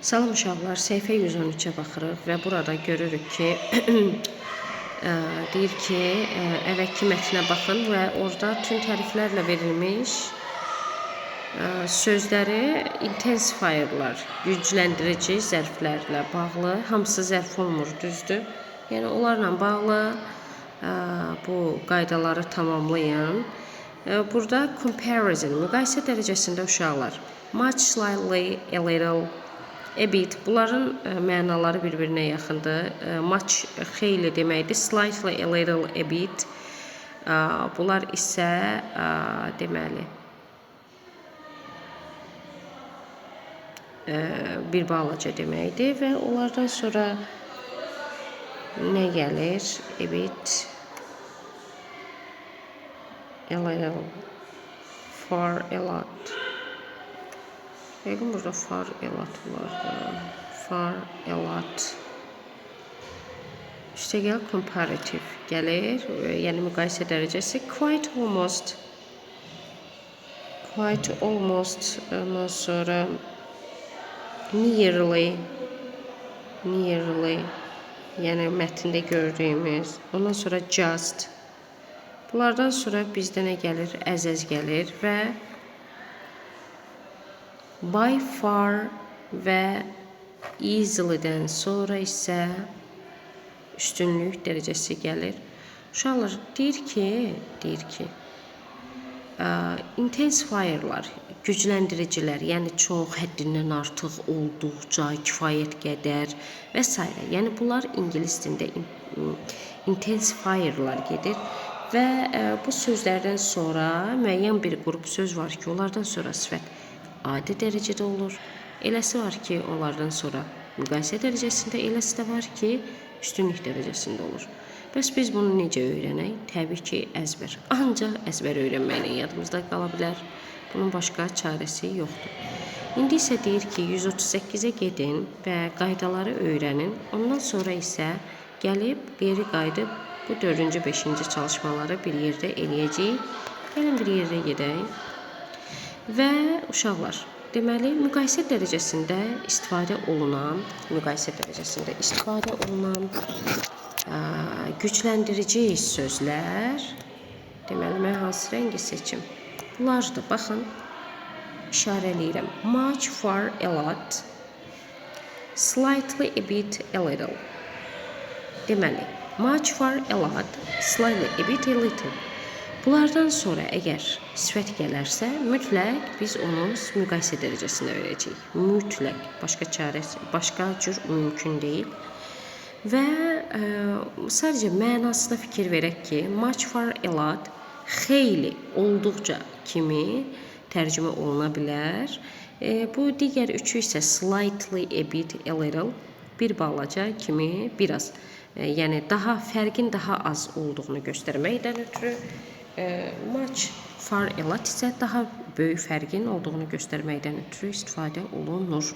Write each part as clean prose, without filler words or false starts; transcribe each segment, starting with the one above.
Salam uşaqlar, səhifə 113-ə baxırıq və burada görürük ki, deyir ki, əvvəlki mətnə baxın və orada tüm təriflərlə verilmiş sözləri intensifierlər, gücləndirici zərflərlə bağlı, hamısı zərf olmur, düzdür? Yəni onlarla bağlı bu qaydaları tamamlayın. Burada comparison, müqayisə dərəcəsində uşaqlar, much, slightly, a little, a bit, bunların mənaları bir-birinə yaxındır. Much xeyli deməkdir, slightly, a little, a bit. Bunlar isə deməli bir balaca deməkdir və onlardan sonra nə gəlir? A bit, a little, far, a lot. Yəqin burada far, a lot var. Far, a lot. İşte gəl comparative gəlir. Yəni müqayisə dərəcəsi quite almost. Quite almost. Ondan sonra nearly. Nearly. Yəni mətndə gördüyümüz. Ondan sonra just. Bunlardan sonra bizdə nə gəlir? Əzəz gəlir və by far və easily'dən sonra isə üstünlük dərəcəsi gəlir. Uşaqlar deyir ki, intensifierlər, gücləndiricilər, yəni çox, həddindən artıq, olduqca, kifayət qədər və s. Yəni bunlar ingilis dilində intensifierlər gedir və bu sözlərdən sonra müəyyən bir qrup söz var ki, onlardan sonra sifət adi dərəcədə olur. Eləsi var ki, onlardan sonra müqayisə dərəcəsində, eləsi də var ki, üstünlük dərəcəsində olur. Bəs biz bunu necə öyrənək? Təbii ki, əzbər. Ancaq əzbər öyrənməklə yadımızda qala bilər. Bunun başqa çarəsi yoxdur. İndi isə deyir ki, 138-ə gedin və qaydaları öyrənin. Ondan sonra isə gəlib, geri qayıdıb bu 4-cü, 5-ci çalışmaları bir yerdə eləyəcəyik. Gəlin bir yerdə gedək. Və uşaqlar, deməli, müqayisə dərəcəsində istifadə olunan gücləndirici sözlər, deməli, mən hansı rəngi seçim? Bunlardır, baxın, işarələyirəm. Much, far, a lot, slightly, a bit, a little. Deməli, much, far, a lot, slightly, a bit, a little. Bunlardan sonra əgər sifət gələrsə, mütləq biz onu müqayisə dərəcəsində verəcəyik. Mütləq, başqa cür mümkün deyil. Və sadəcə mənasına fikir verək ki, much, far, a lot, xeyli, olduqca kimi tərcümə oluna bilər. Bu digər üçü isə slightly, a bit, a little, bir balaca kimi biraz. Yəni fərqin daha az olduğunu göstərməkdən ötürü, much, far, a lot isə daha böyük fərqin olduğunu göstərməkdən ötürü istifadə olunur.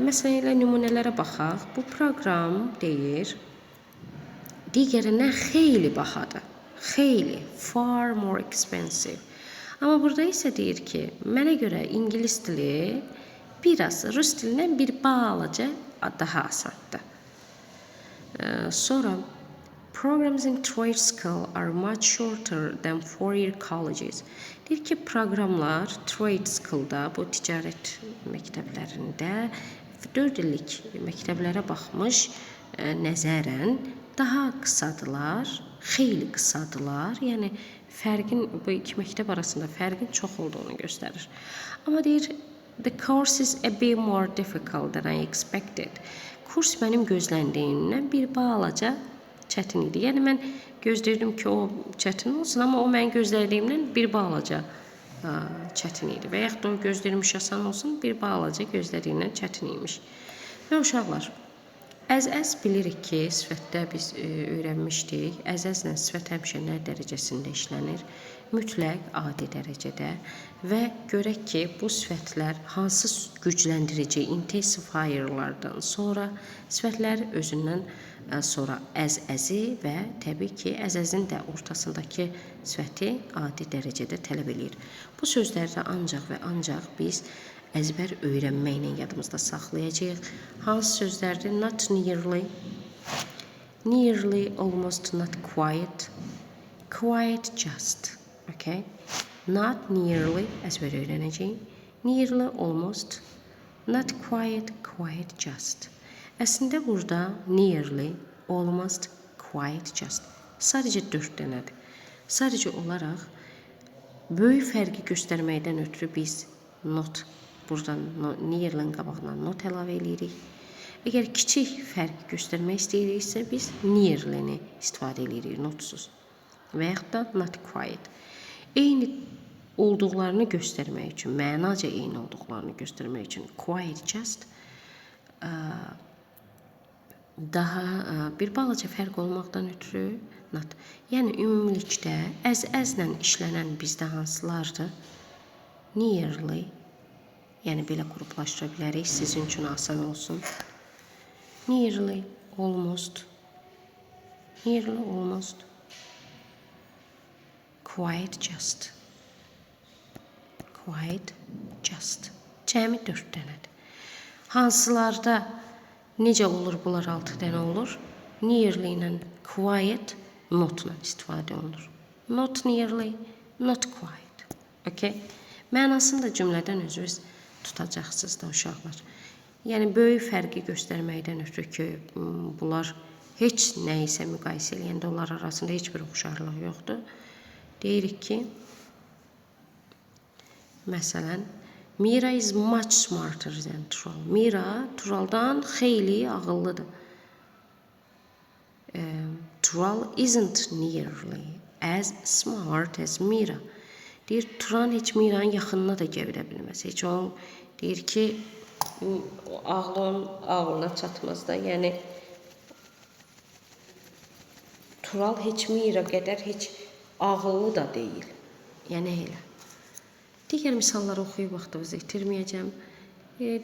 Məsələn, elə nümunələrə baxaq. Bu proqram deyir, digərinə xeyli bahadır. Xeyli, far more expensive. Amma burada isə deyir ki, mənə görə ingilis dili biraz rus dilindən bir balaca daha asandır. Sonra programs in trade school are much shorter than four-year colleges. Deyir ki, proqramlar trade schoolda, bu ticarət məktəblərində 4 illik məktəblərə baxmış nəzərən daha qısadılar, xeyli qısadılar. Yəni fərqin bu iki məktəb arasında fərqin çox olduğunu göstərir. Amma deyir, the course is a bit more difficult than I expected. Kurs mənim gözləndiyimdən bir balaca çətin idi. Yəni mən gözləyirdim ki, o çətin olsun, amma o mən gözlədiyimdən bir balaca çətin idi. Və yaxud da o gözləyirmiş asan olsun, bir balaca gözlədiyimdən çətin imiş. Və uşaqlar, əz-əz bilirik ki, sifətdə biz öyrənmişdik. Əz-əzlə sifət həmişə nə dərəcəsində işlənir? Mütləq adi dərəcədə və görək ki, bu sifətlər hansı gücləndirici intensifierlardan sonra sifətlər özündən sonra əz-əzi və təbii ki, əz-əzin də ortasındakı sifəti adi dərəcədə tələb edir. Bu sözlərdə ancaq və ancaq biz əzbər öyrənməklə yadımızda saxlayacağıq. Hansı sözlərdir? Not nearly, nearly, almost, not quite, quite just. Okay? Not nearly əzbər öyrənəcəyik. Nearly, almost, not quite, quite just. Əslində burada nearly, almost, quite just. Sadəcə 4 dənədir. Sadəcə olaraq böyük fərqi göstərməkdən ötürü biz not, buradan nearly-nin qabağına not əlavə edirik. Əgər kiçik fərqi göstərmək istəyiriksə, biz nearly-ni istifadə edirik notsuz. Və yaxud da not quite. Eyni olduqlarını göstərmək üçün, mənaca eyni olduqlarını göstərmək üçün quite just daha bir balaca fərq olmaqdan ötürü not. Yəni ümumilikdə əzlə işlənən bizdə hansılardır? Nearly, yəni belə qruplaşdıra bilərik, sizin üçün asan olsun. Nearly, almost, nearly, almost, quite just. Quite just. Cəmi 4 dənədir. Hansılarda necə olur bunlar 6 dənə olur? Nearly ilə quite notla istifadə olunur. Not nearly, not quite. Okay? Mənasını da cümlədən özünüz tutacaqsınız da uşaqlar. Yəni böyük fərqi göstərməkdən ötürü ki, bunlar heç nə isə müqayisə eləyəndə onlar arasında heç bir oxşarlıq yoxdur. Deyirik ki, məsələn, Mira is much smarter than Tural. Mira Turaldan xeyli ağıllıdır. Tural isn't nearly as smart as Mira. Deyir, Turan heç Mira'nın yaxınına da gələ bilməz. Heç onun deyir ki, ağlına çatmaz da. Yəni, Tural heç Mira qədər heç ağıllı da deyil. Yəni, elə. Digər misalları oxuyub vaxtımızı itirməyəcəm.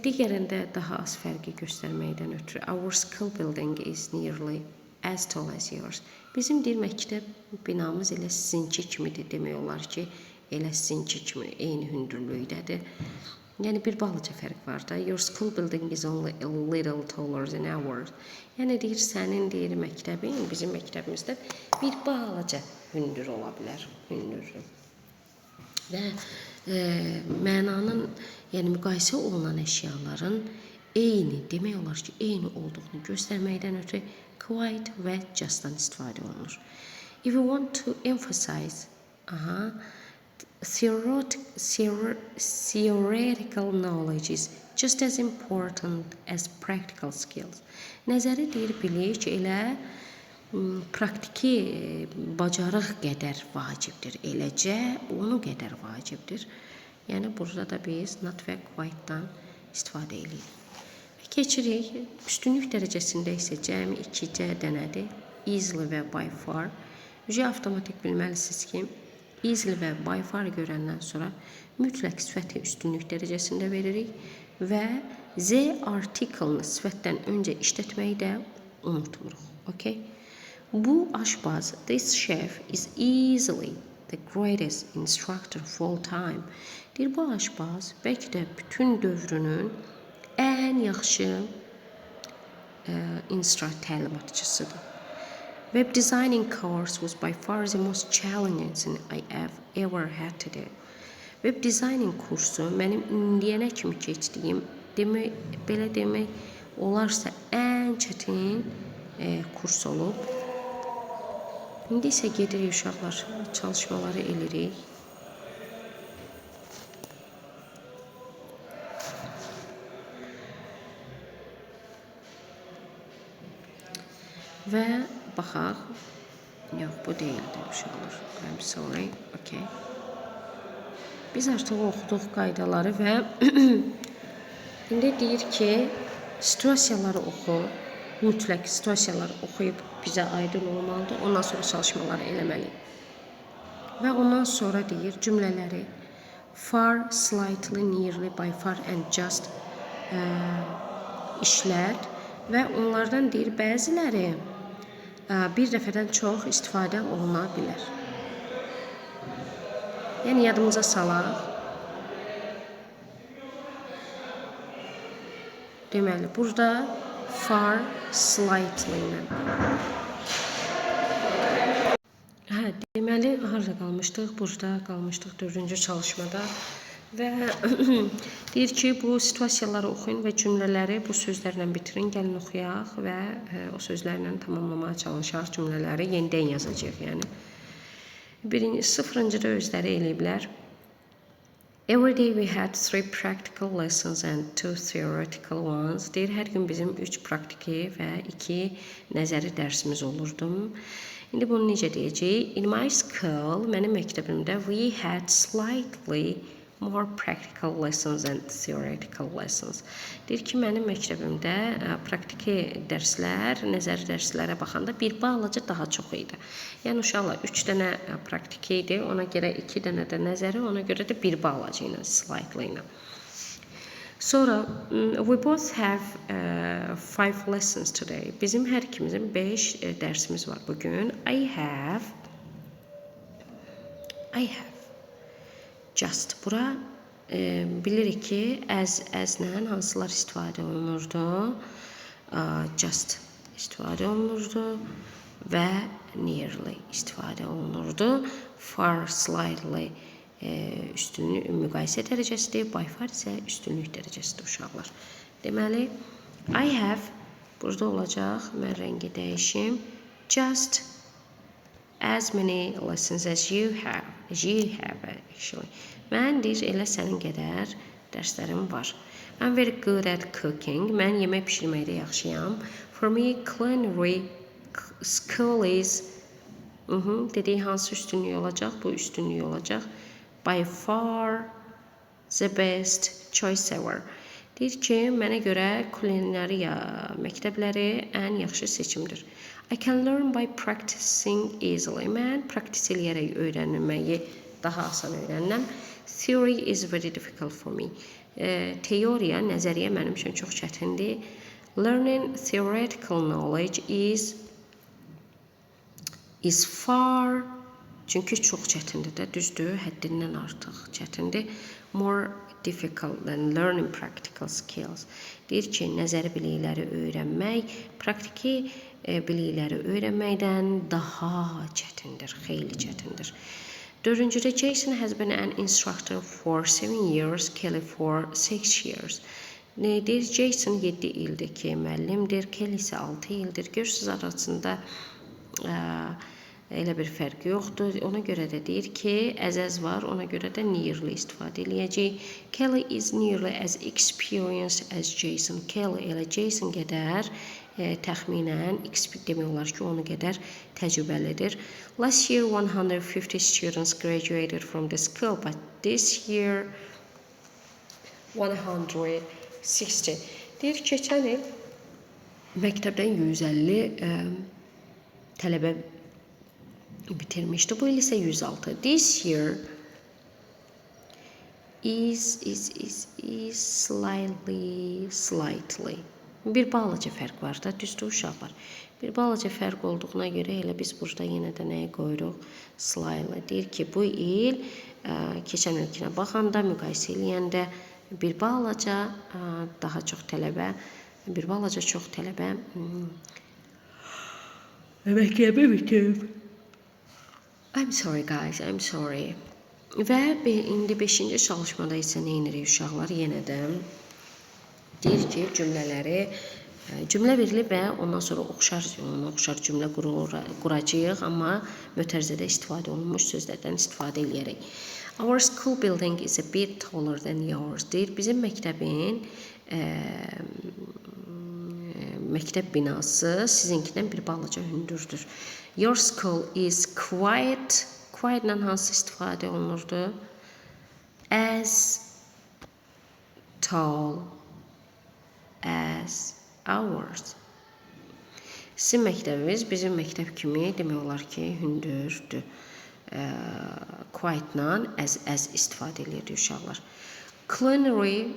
Digərində daha az fərqi göstərməkdən ötürü. Our school building is nearly as tall as yours. Bizim deyir, məktəb binamız elə sizinki kimidir. Demək olar ki, elə sizinki kimi eyni hündürlükdədir. Yəni, bir balaca fərq var da. Your school building is only a little taller than ours. Yəni, deyir, sənin deyir, məktəbin, bizim məktəbimizdə bir balaca hündür ola bilər. Hündürdür. Və mənanın, yəni müqayisə olunan əşyaların eyni, demək olar ki, eyni olduğunu göstərməkdən ötürü quite və just'dan istifadə olunur. If you want to emphasize theoretical knowledge is just as important as practical skills. Nəzəri deyir, bilik elə praktiki bacarıq qədər vacibdir, eləcə onu qədər vacibdir. Yəni, burada da biz not və quite'dan istifadə edirik. Keçirik, üstünlük dərəcəsində isə cəmi 2C dənədir. Easily və by far. Avtomatik bilməlisiniz ki, easily və by far görəndən sonra mütləq sifəti üstünlük dərəcəsində veririk və Z artiklını sifətdən öncə işlətməyi də unutmuruq. Okay? Bu aşbaz, this chef is easily the greatest instructor of all time. Deyir, bu aşbaz bəlkə də bütün dövrünün ən yaxşı təlimatçısıdır. Web designing course was by far the most challenging I have ever had to do. Web designing kursu mənim indiyənə kimi keçdiyim, belə demək olarsa ən çətin kurs olub. İndi isə gedirik uşaqlar, çalışmaları edirik. Və baxaq. Yox, bu deyildir uşaqlar. I'm sorry. Okay. Biz artıq oxuduq qaydaları və indi deyir ki, situasiyaları oxu. Mütləq situasiyaları oxuyub bizə aydın olmalıdır. Ondan sonra çalışmaları eləməliyik. Və ondan sonra deyir cümlələri far, slightly, nearly, by far and just işlət və onlardan deyir bəziləri bir dəfədən çox istifadə oluna bilər. Yəni yadımıza salaq. Deməli, burada far slightly ilə. Deməli, harada qalmışdıq? Burada qalmışdıq 4-cü çalışmada. Və deyir ki, bu situasiyaları oxuyun və cümlələri bu sözlərlə bitirin. Gəlin oxuyaq və o sözlərlə tamamlamaya çalışaq cümlələri. Yenidən yazacaq, yəni. 0-cıda özləri eləyiblər. Every day we had 3 practical lessons and 2 theoretical ones. Deyir, hər gün bizim 3 praktiki və 2 nəzəri dərsimiz olurdu. İndi bunu necə deyəcəyik? In my school, mənim məktəbimdə, we had slightly more practical lessons and theoretical lessons. Deyir ki, mənim məktəbimdə praktiki dərslər, nəzəri dərslərə baxanda bir balaca daha çox idi. Yəni, uşaqlar 3 dənə praktiki idi, ona görə 2 dənə də nəzəri, ona görə də bir balaca ilə, slightly ilə. Sonra, we both have 5 lessons today. Bizim hər ikimizin 5 dərsimiz var bugün. I have just. Bura bilirik ki, as-lə hansılar istifadə olunurdu? Just istifadə olunurdu və nearly istifadə olunurdu. Far slightly üstünlük müqayisə dərəcəsidir. By far isə üstünlük dərəcəsidir uşaqlar. Deməli, I have burada olacaq. Mən rəngi dəyişim. Just as many lessons as you have. Actually. Mən deyir, elə sənin qədər dərslərim var. I'm very good at cooking. Mən yemək pişirməkdə yaxşıyam. For me, culinary school is dediyi hansı üstünlük olacaq? Bu üstünlük olacaq. By far the best choice ever. Deyir ki, mənə görə kulinariya məktəbləri ən yaxşı seçimdir. I can learn by practicing easily. Mən praktis eləyərək öyrənməyi daha asan öyrənirəm. Theory is very difficult for me. Teoriya, nəzəriyyə mənim üçün çox çətindir. Learning theoretical knowledge is far, çünki çox çətindir də, düzdür, həddindən artıq çətindir. More difficult than learning practical skills. Deyir ki, nəzəri bilikləri öyrənmək, praktiki bilikləri öyrənməkdən daha çətindir, xeyli çətindir. 4-cüdə Jason has been an instructor for 7 years, Kelly for 6 years. Deyir, Jason 7 ildir ki, müəllimdir, Kelly isə 6 ildir. Görürsünüz, arasında elə bir fərq yoxdur. Ona görə də deyir ki, as var, ona görə də nearly istifadə eləyəcək. Kelly is nearly as experienced as Jason. Kelly elə Jason qədər təxminən demək olar ki, onu qədər təcrübəlidir. Last year 150 students graduated from the school, but this year 160. Deyir, keçən il məktəbdən 150 tələbə bitirmişdi. Bu il isə 106. This year is slightly. Bir balaca fərq var da, düzdür uşaqlar. Bir balaca fərq olduğuna görə elə biz burada yenə də nəyə qoyuruq? Slightly. Deyir ki, bu il keçən ilkinə baxanda, müqayisə eləyəndə bir balaca daha çox tələbə, bir balaca çox tələbə məktəbə bitirib. I'm sorry guys, I'm sorry. Və indi 5-ci çalışmada isə nə edirik uşaqlar? Yenə də deyir ki, cümlə verilib və ondan sonra oxşar cümlə quracağıq, amma mötərizədə istifadə olunmuş sözlərdən istifadə eləyərək. Our school building is a bit taller than yours. Deyir, bizim məktəbin məktəb binası sizinkindən bir balaca hündürdür. Your school is quite ilə hansı istifadə olunurdu? As tall as ours. Sizin məktəbiniz bizim məktəb kimi demək olar ki, hündürdür. Quite-nan as istifadə edirdi uşaqlar. Culinary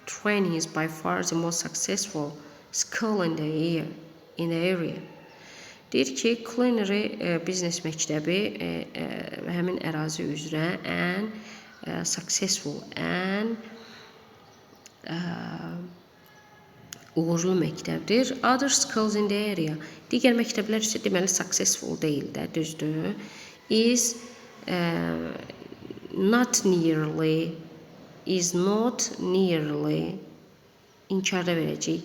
training is by far the most successful school in the area. Deyir ki, culinary biznes məktəbi həmin ərazi üzrə ən successful, ən uğurlu məktəbdir. Other schools in the area. Digər məktəblər isə deməli successful deyil də, düzdür. Is not nearly, is not nearly inkarda verəcək.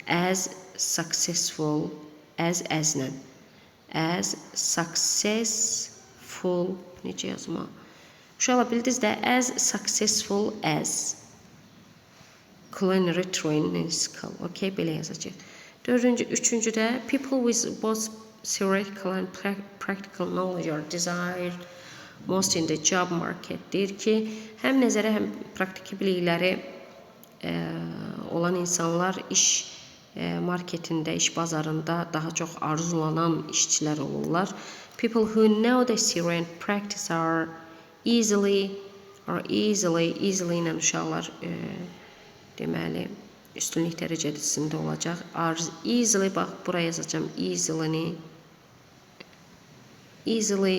As successful as-lə. As successful necə yazma? Uşaqlar bildiniz də, as successful as culinary training school. Okay, belə yazacaq. Üçüncüdə, people with both theoretical and practical knowledge are desired most in the job market. Deyir ki, həm nəzəri, həm praktiki bilikləri olan insanlar iş marketində, iş bazarında daha çox arzulanan işçilər olurlar. People who know the theory and practice are easily ilə uşaqlar deməli üstünlük dərəcəsində olacaq. Are easily, bax buraya yazacağım, easily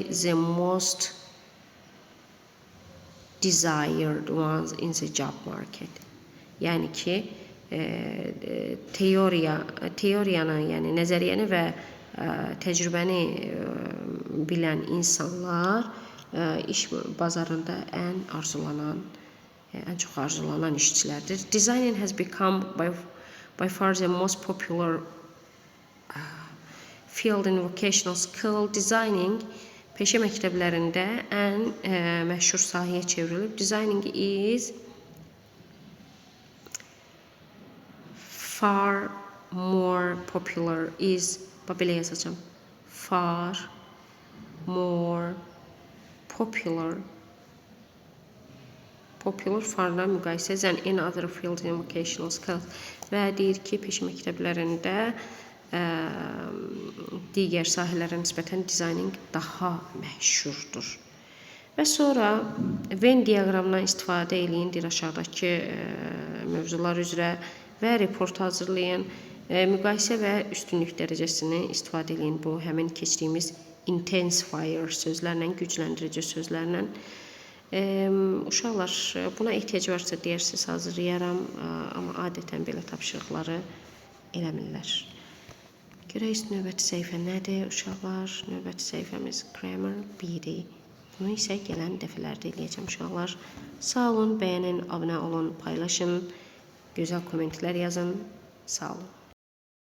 the most desired ones in the job market. Yəni ki, teoriyanı, yəni nəzəriyyəni və təcrübəni bilən insanlar iş bazarında ən çox arzulanan işçilərdir. Designing has become by far the most popular field in vocational school. Designing peşə məktəblərində ən məşhur sahəyə çevrilib. Designing is far more popular is, belə yazacağım, far more popular farla müqayisə than in other fields in vocational skills. Və deyir ki, peşə məktəblərində digər sahələrə nisbətən designing daha məşhurdur. Və sonra Venn diaqramından istifadə eləyin, deyir aşağıdakı mövzular üzrə və report hazırlayın. Müqayisə və üstünlük dərəcəsini istifadə eləyin. Bu, həmin keçdiyimiz intensifier sözlərlə, gücləndirici sözlərlə. Uşaqlar, buna ehtiyac varsa deyirsiniz, hazırlayaram, amma adətən belə tapşırıqları eləmirlər. Görək növbəti səhifə nədir uşaqlar? Növbəti səhifəmiz grammar 1-dir. Bunu isə gələn dəfələrdə eləyəcəm uşaqlar. Sağ olun, bəyənin, abunə olun, paylaşın, gözəl kommentlər yazın. Sağ olun.